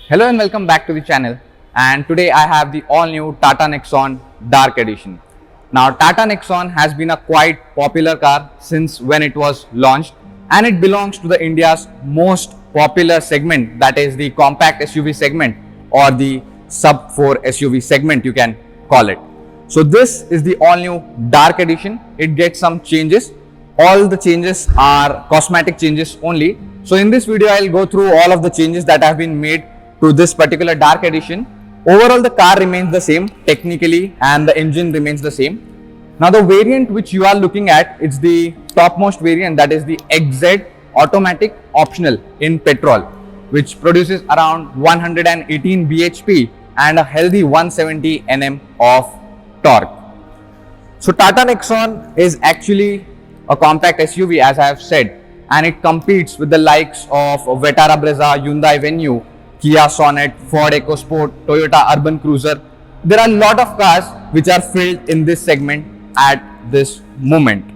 Hello and welcome back to the channel, and today I have the all new Tata Nexon Dark Edition. Now Tata Nexon has been a quite popular car since when it was launched, and it belongs to the India's most popular segment, that is the compact SUV segment or the sub 4 SUV segment you can call it. So this is the all new Dark Edition. It gets some changes. All the changes are cosmetic changes only. So in this video I'll go through all of the changes that have been made to this particular Dark Edition. Overall the car remains the same technically and the engine remains the same. Now the variant which you are looking at, it's the topmost variant, that is the XZ automatic optional in petrol, which produces around 118 bhp and a healthy 170 Nm of torque. So Tata Nexon is actually a compact SUV, as I have said, and it competes with the likes of Vitara Brezza, Hyundai Venue, Kia Sonet, Ford EcoSport, Toyota Urban Cruiser. There are a lot of cars which are filled in this segment at this moment.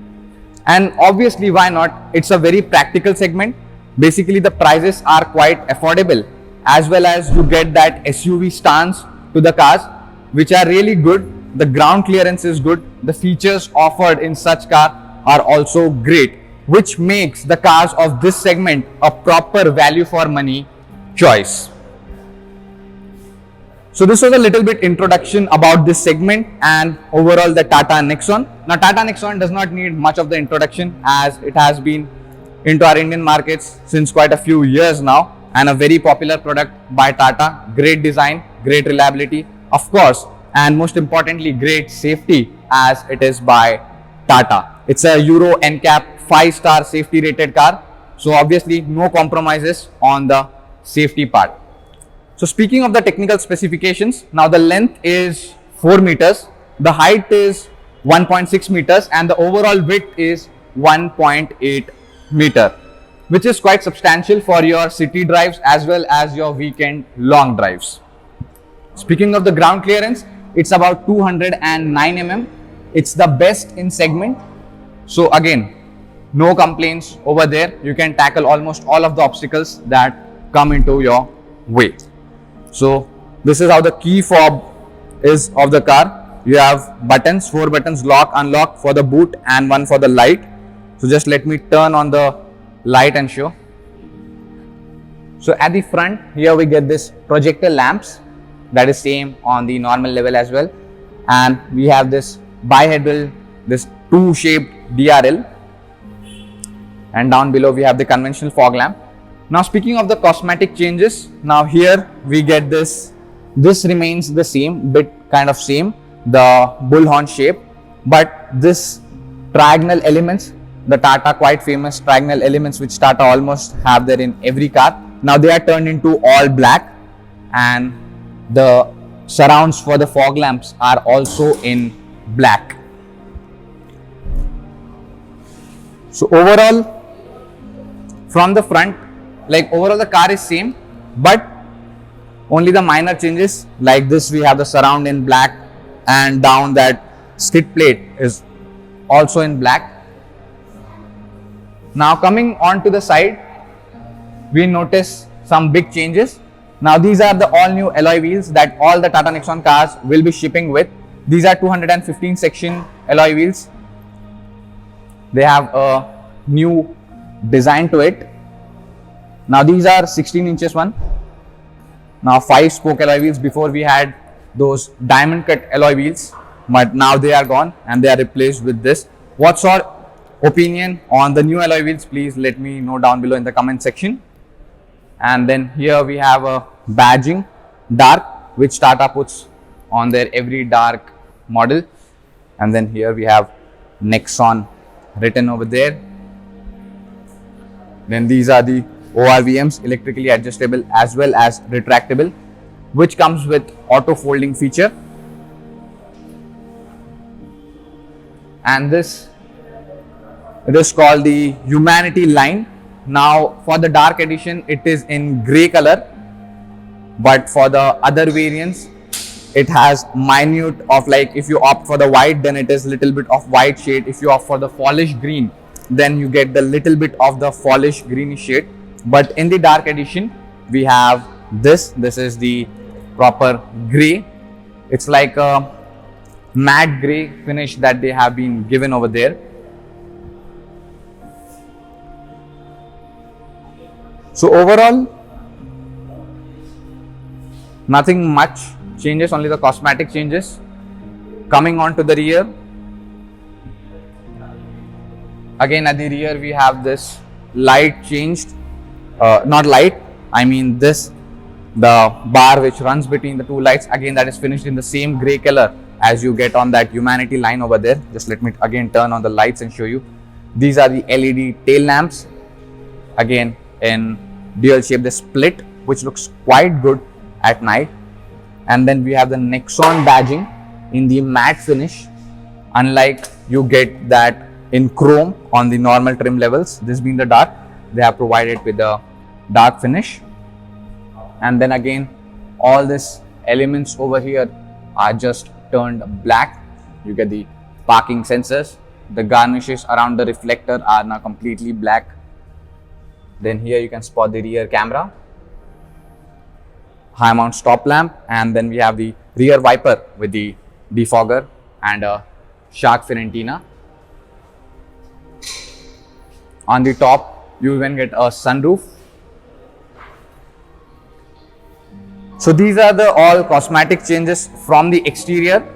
And obviously, why not? It's a very practical segment. Basically, the prices are quite affordable, as well as you get that SUV stance to the cars, which are really good. The ground clearance is good. The features offered in such car are also great, which makes the cars of this segment a proper value for money choice. So this was a little bit introduction about this segment and overall the Tata Nexon. Now Tata Nexon does not need much of the introduction, as it has been into our Indian markets since quite a few years now, and a very popular product by Tata. Great design, great reliability, of course, and most importantly great safety, as it is by Tata. It's a Euro NCAP 5-star safety rated car, so obviously no compromises on the safety part. So speaking of the technical specifications, now the length is 4 meters, the height is 1.6 meters, and the overall width is 1.8 meter, which is quite substantial for your city drives as well as your weekend long drives. Speaking of the ground clearance, it's about 209 mm. It's the best in segment. So again, no complaints over there. You can tackle almost all of the obstacles that come into your way. So this is how the key fob is of the car. You have buttons, 4 buttons, lock, unlock for the boot and one for the light. So just let me turn on the light and show. So at the front here we get this projector lamps, that is same on the normal level as well, and we have this bi-headal, this 2-shaped DRL, and down below we have the conventional fog lamp. Now speaking of the cosmetic changes, now here we get this remains the same, bit kind of same, the bullhorn shape, but this triangle elements, the Tata quite famous triangle elements which Tata almost have there in every car, now they are turned into all black, and the surrounds for the fog lamps are also in black. So overall from the front, like overall the car is same, but only the minor changes, like this we have the surround in black, and down that skid plate is also in black. Now coming on to the side, we notice some big changes. Now these are the all new alloy wheels that all the Tata Nexon cars will be shipping with. These are 215 section alloy wheels. They have a new design to it. Now these are 16 inches one. Now 5-spoke alloy wheels. Before we had those diamond cut alloy wheels, but now they are gone and they are replaced with this. What's your opinion on the new alloy wheels? Please let me know down below in the comment section. And then here we have a badging dark, which Tata puts on their every dark model, and then here we have Nexon written over there. Then these are the ORVMs, electrically adjustable as well as retractable, which comes with auto folding feature. And this, it is called the Humanity line. Now for the Dark Edition it is in grey color, but for the other variants it has minute of, like if you opt for the white, then it is little bit of white shade. If you opt for the polished green, then you get the little bit of the polished greenish shade. But in the Dark Edition we have This is the proper gray. It's like a matte gray finish that they have been given over there. So overall, nothing much changes, only the cosmetic changes. Coming on to the rear, again at the rear we have this light changed, not light, I mean this, the bar which runs between the two lights, again that is finished in the same grey color as you get on that Humanity line over there. Just let me again turn on the lights and show you. These are the LED tail lamps, again in dual shape, the split, which looks quite good at night. And then we have the Nexon badging in the matte finish, unlike you get that in chrome on the normal trim levels. This being the dark, they have provided with the dark finish. And then again, all these elements over here are just turned black. You get the parking sensors, the garnishes around the reflector are now completely black. Then here you can spot the rear camera, high mount stop lamp, and then we have the rear wiper with the defogger and a shark fin antenna. On the top, you even get a sunroof. So these are the all cosmetic changes from the exterior.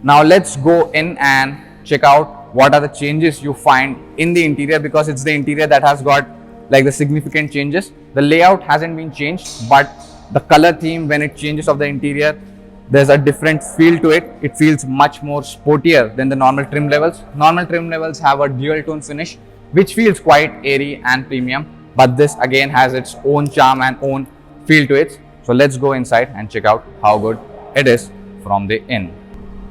Now let's go in and check out what are the changes you find in the interior, because it's the interior that has got like the significant changes. The layout hasn't been changed, but the color theme, when it changes of the interior, there's a different feel to it. It feels much more sportier than the normal trim levels. Normal trim levels have a dual tone finish which feels quite airy and premium, but this again has its own charm and own feel to it. So let's go inside and check out how good it is from the in.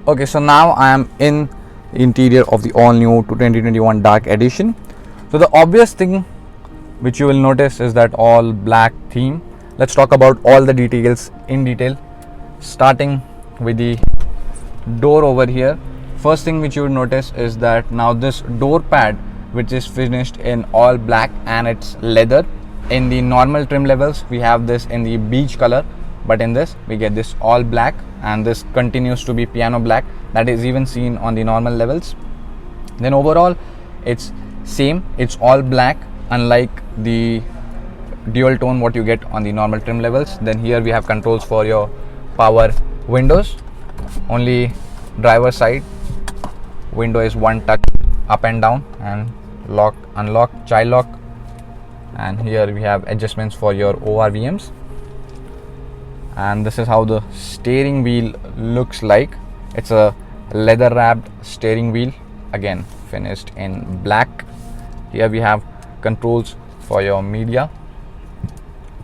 Okay, so now I am in the interior of the all new 2021 Dark Edition. So the obvious thing which you will notice is that all black theme. Let's talk about all the details in detail, starting with the door over here. First thing which you will notice is that now this door pad, which is finished in all black and it's leather. In the normal trim levels we have this in the beige color, but in this we get this all black, and this continues to be piano black, that is even seen on the normal levels. Then overall it's same, it's all black, unlike the dual tone what you get on the normal trim levels. Then here we have controls for your power windows. Only driver side window is one touch up and down, and lock, unlock, child lock. And here we have adjustments for your ORVMs. And this is how the steering wheel looks like. It's a leather wrapped steering wheel, again finished in black. Here we have controls for your media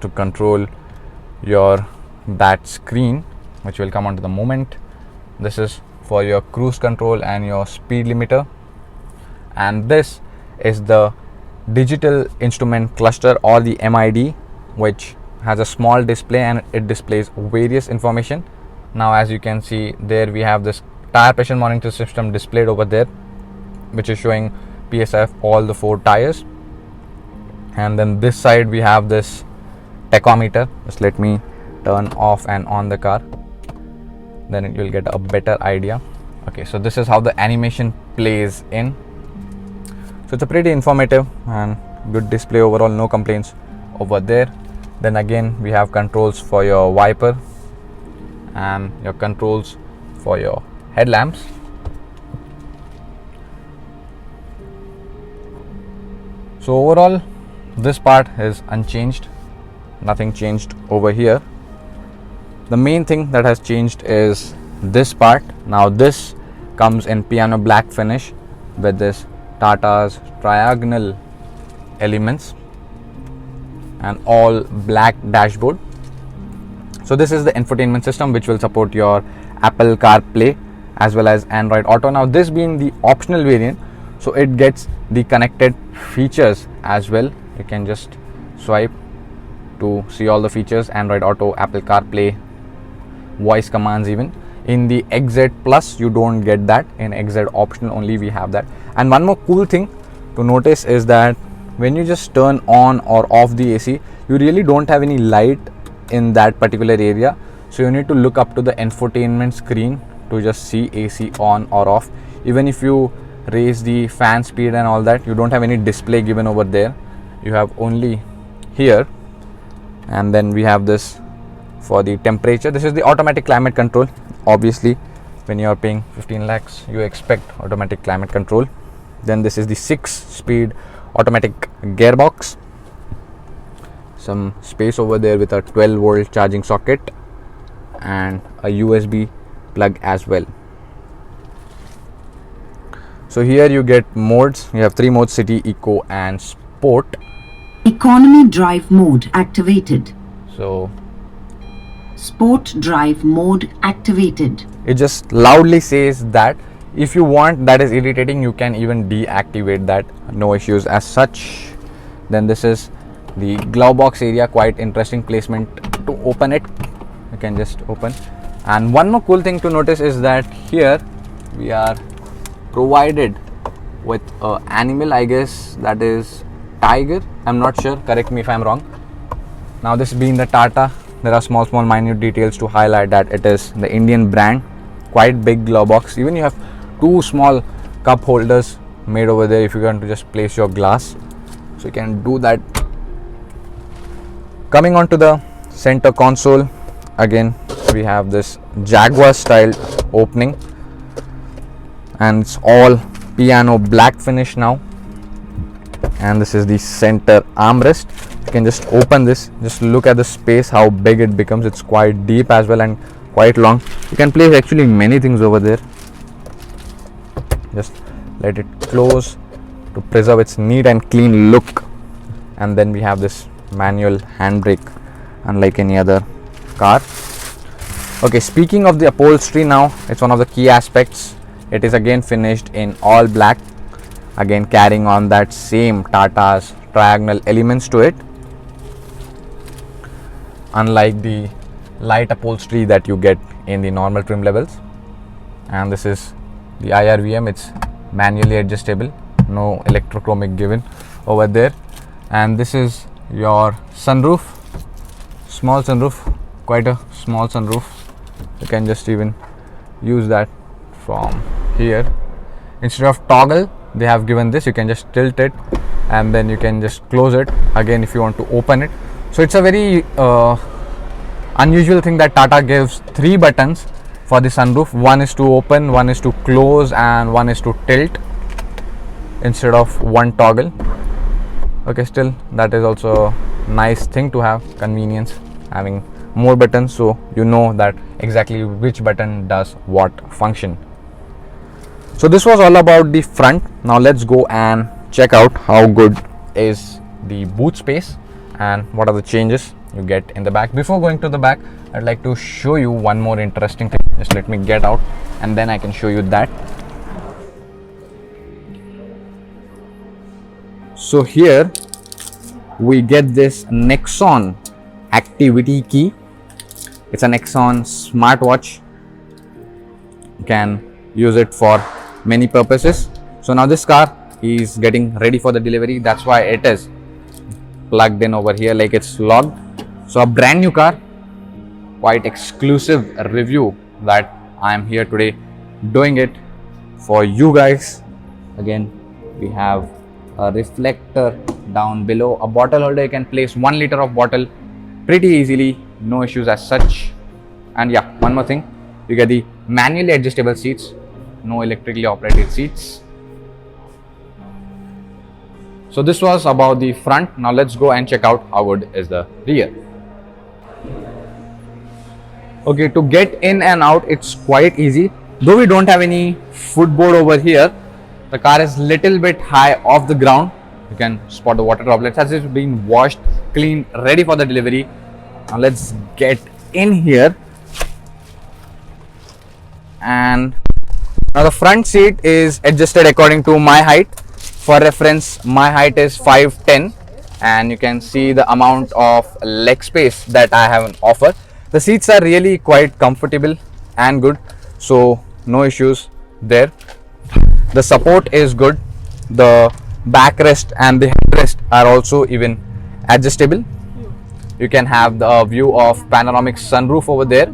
to control your that screen, which will come onto the moment. This is for your cruise control and your speed limiter. And this is the digital instrument cluster, or the MID, which has a small display and it displays various information. Now as you can see there, we have this tire pressure monitoring system displayed over there, which is showing PSI of all the 4 tires. And then this side we have this tachometer. Just let me turn off and on the car, then it will get a better idea. Okay, so this is how the animation plays in. So it's a pretty informative and good display overall, no complaints over there. Then again we have controls for your wiper and your controls for your headlamps. So overall this part is unchanged, nothing changed over here. The main thing that has changed is this part. Now this comes in piano black finish with this Tata's triangle elements and all black dashboard. So this is the infotainment system which will support your Apple CarPlay as well as Android Auto. Now this being the optional variant, so it gets the connected features as well. You can just swipe to see all the features: Android Auto, Apple CarPlay, voice commands. Even in the XZ Plus you don't get that. In XZ optional only we have that. And one more cool thing to notice is that when you just turn on or off the AC, you really don't have any light in that particular area, so you need to look up to the infotainment screen to just see AC on or off. Even if you raise the fan speed and all that, you don't have any display given over there. You have only here, and then we have this for the temperature. This is the automatic climate control. Obviously when you are paying 15 lakhs, you expect automatic climate control. Then this is the 6-speed automatic gearbox. Some space over there with a 12-volt charging socket and a USB plug as well. So here you get modes. You have 3 modes: City, Eco and Sport. Economy drive mode activated. So Sport drive mode activated. it just loudly says that. If you want, that is irritating, you can even deactivate that, no issues as such. Then this is the glove box area, quite interesting placement to open it. You can just open. And one more cool thing to notice is that here we are provided with an animal, I guess that is tiger, I'm not sure, correct me if I'm wrong. Now this being the Tata, there are small minute details to highlight that it is the Indian brand. Quite big glove box. Even you have 2 small cup holders made over there if you want to just place your glass, so you can do that. Coming on to the center console, again we have this Jaguar style opening, and it's all piano black finish now. And this is the center armrest. You can just open this, just look at the space, how big it becomes. It's quite deep as well and quite long. You can place actually many things over there. Just let it close to preserve its neat and clean look. And then we have this manual handbrake, unlike any other car. Okay, speaking of the upholstery now, it's one of the key aspects. It is again finished in all black, again carrying on that same Tata's triangle elements to it, unlike the light upholstery that you get in the normal trim levels. And this is the IRVM, it's manually adjustable, no electrochromic given over there. And this is your sunroof, small sunroof, quite a small sunroof. You can just even use that from here. Instead of toggle, they have given this. You can just tilt it and then you can just close it again if you want to open it. So it's a very unusual thing that Tata gives 3 buttons for the sunroof. One is to open, one is to close, and one is to tilt instead of one toggle. Okay, still that is also a nice thing to have, convenience, having more buttons, so you know that exactly which button does what function. So this was all about the front. Now let's go and check out how good is the boot space and what are the changes you get in the back. Before going to the back, I'd like to show you one more interesting thing. Just let me get out and then I can show you that. So here we get this Nexon activity key. It's a Nexon smartwatch. You can use it for many purposes. So now this car is getting ready for the delivery. That's why it is plugged in over here like it's logged. So a brand new car, quite exclusive review that I am here today doing it for you guys. Again, we have a reflector down below, a bottle holder. You can place 1 liter of bottle pretty easily, no issues as such. And yeah, one more thing, you get the manually adjustable seats, no electrically operated seats. So this was about the front. Now let's go and check out how good is the rear. Okay, to get in and out, it's quite easy. Though we don't have any footboard over here, the car is little bit high off the ground. You can spot the water droplets as it's been washed, clean, ready for the delivery. Now let's get in here. And now the front seat is adjusted according to my height. For reference, my height is 5'10", and you can see the amount of leg space that I have on offer. The seats are really quite comfortable and good, so no issues there. The support is good. The backrest and the headrest are also even adjustable. you can have the view of panoramic sunroof over there.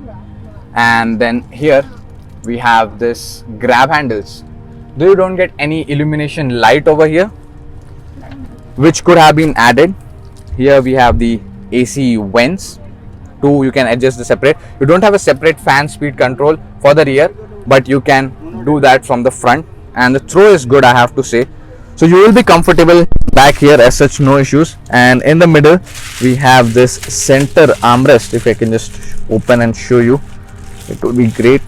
And then here we have this grab handles. Though you don't get any illumination light over here, which could have been added. Here we have the AC vents. Two, you can adjust the separate. You don't have a separate fan speed control for the rear, but you can do that from the front, and the throw is good, I have to say. So you will be comfortable back here as such, no issues. And in the middle we have this center armrest. If I can just open and show you, it would be great.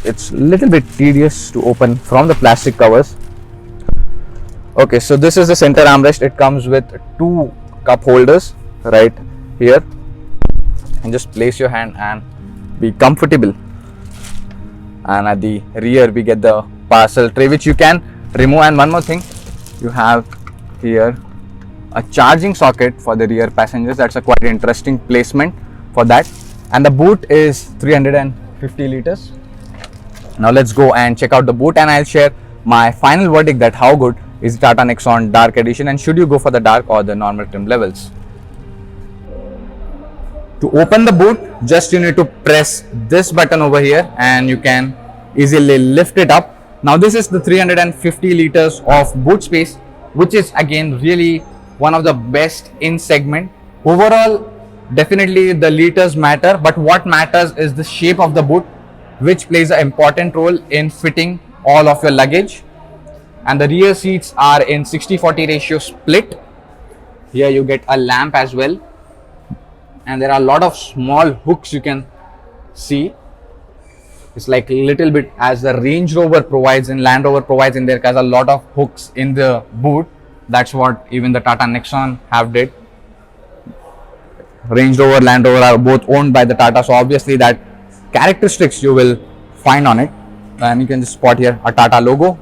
It's a little bit tedious to open from the plastic covers. Okay, so this is the center armrest. It comes with 2 cup holders right here, and just place your hand and be comfortable. And at the rear we get the parcel tray, which you can remove. And one more thing, you have here a charging socket for the rear passengers. That's a quite interesting placement for that. And the boot is 350 liters. Now let's go and check out the boot, and I'll share my final verdict that how good is the Tata Nexon Dark Edition, and should you go for the dark or the normal trim levels. To open the boot, just you need to press this button over here and you can easily lift it up. Now this is the 350 liters of boot space, which is again really one of the best in segment. Overall, definitely the liters matter, but what matters is the shape of the boot, which plays an important role in fitting all of your luggage. And the rear seats are in 60-40 ratio split. Here you get a lamp as well, and there are a lot of small hooks you can see. It's like a little bit as the Range Rover provides in, Land Rover provides in, there has a lot of hooks in the boot. That's what even the Tata Nexon have did. Range Rover, Land Rover are both owned by the Tata, so obviously that characteristics you will find on it. And you can just spot here a Tata logo.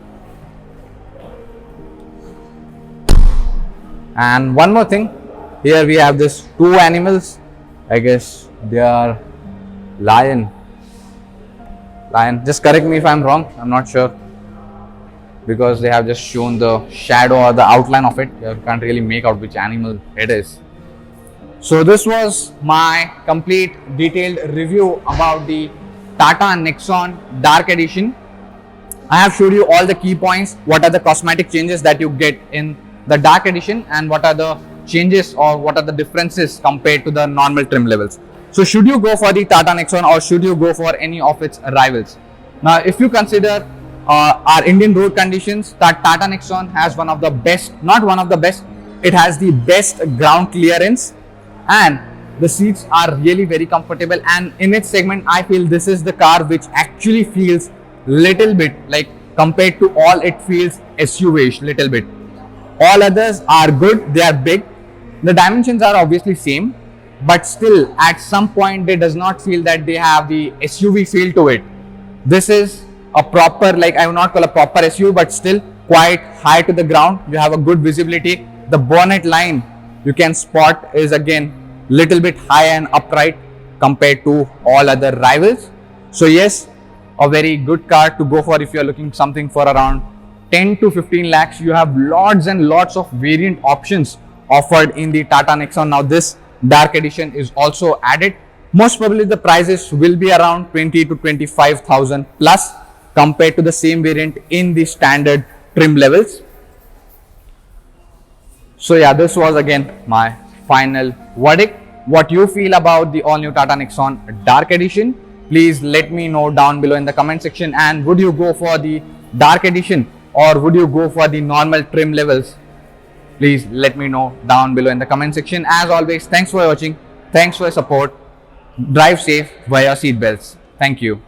And one more thing, here we have this 2 animals. I guess they are lion. Just correct me if I'm wrong, I'm not sure, because they have just shown the shadow or the outline of it. You can't really make out which animal it is. So this was my complete detailed review about the Tata Nexon Dark Edition. I have showed you all the key points, what are the cosmetic changes that you get in the Dark Edition, and what are the changes or what are the differences compared to the normal trim levels. So should you go for the Tata Nexon or should you go for any of its rivals? Now if you consider our Indian road conditions, that Tata Nexon has one of the best, not one of the best, it has the best ground clearance, and the seats are really very comfortable. And in its segment, I feel this is the car which actually feels little bit like, compared to all, it feels SUV-ish little bit. All others are good, they are big, the dimensions are obviously same, but still at some point it does not feel that they have the SUV feel to it. This is a proper, like I would not call a proper SUV, but still quite high to the ground. You have a good visibility. The bonnet line you can spot is again little bit high and upright compared to all other rivals. So yes, a very good car to go for if you are looking something for around 10 to 15 lakhs. You have lots and lots of variant options offered in the Tata Nexon. Now this Dark Edition is also added. Most probably the prices will be around 20 to 25,000 plus compared to the same variant in the standard trim levels. So yeah, this was again my final verdict. What you feel about the all new Tata Nexon Dark Edition, please let me know down below in the comment section. And would you go for the Dark Edition or would you go for the normal trim levels? Please let me know down below in the comment section. As always, thanks for watching. Thanks for your support. Drive safe, wear your seatbelts. Thank you.